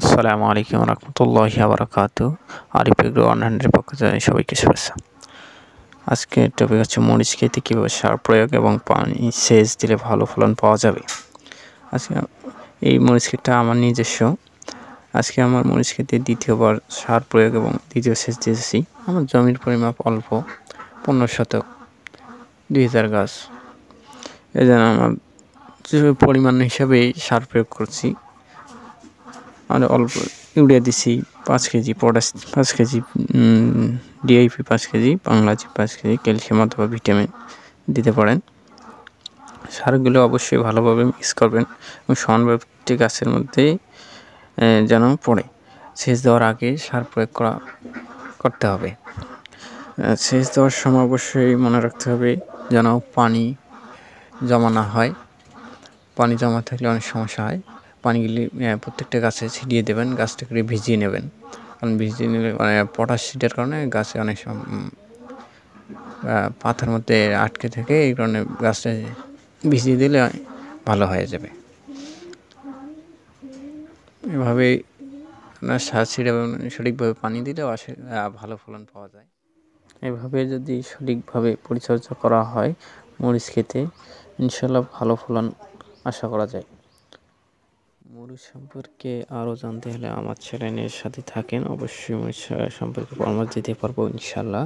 আসসালামু আলাইকুম রহমতুল্লাহি ওয়া বারাকাতুহু। আরিফ এগ্রো 100 পক্ষ থেকে সবাইকে শুভেচ্ছা। আজকের টপিক হচ্ছে মরিচ খেতে কীভাবে সার প্রয়োগ এবং পানি সেচ দিলে ভালো ফলন পাওয়া যাবে। আজকে এই মরিচ ক্ষেতটা আমার নিজস্ব। আজকে আমার মরিচ ক্ষেতে দ্বিতীয়বার সার প্রয়োগ এবং দ্বিতীয় সেচ দিয়েছি। আমার জমির পরিমাপ অল্প, 15 শতক, 2000 গাছ। এই জন্য আমার পরিমাণ হিসাবেই সার প্রয়োগ করছি। আর অল্প ইউরিয়া দিছি 5 KG, potash 5 KG, DIP 5 KG, বাংলাজি 5 কেজি, ক্যালসিয়াম অথবা ভিটামিন দিতে পারেন। সারগুলো অবশ্যই ভালোভাবে মিক্স করবেন এবং সমানভাবে গাছের মধ্যে যেন পড়ে। সেচ দেওয়ার আগে সার প্রয়োগ করতে হবে। সেচ দেওয়ার সময় অবশ্যই মনে রাখতে হবে যেন পানি জমা না হয়। পানি জমা থাকলে অনেক সমস্যা হয়। পানিগুলি প্রত্যেকটা গাছে ছিটিয়ে দেবেন, গাছটাকে ভিজিয়ে নেবেন। কারণ ভিজিয়ে নিলে পটাশ ছিটার কারণে গাছে অনেক পাতার মধ্যে আটকে থাকে, এই কারণে গাছটা ভিজিয়ে দিলে ভালো হয়ে যাবে। এভাবেই আপনার সার ছিটাবেন, সঠিকভাবে পানি দিলেও ভালো ফলন পাওয়া যায়। এভাবে যদি সঠিকভাবে পরিচর্যা করা হয় মরিচ ক্ষেতে, ইনশাল্লাহ ভালো ফলন আশা করা যায়। মরিচ সম্পর্কে আরও জানতে হলে আমার চ্যানেলের সাথে থাকেন, অবশ্যই মরিচ সম্পর্কে পরামর্শ দিতে পারবো ইনশাল্লাহ।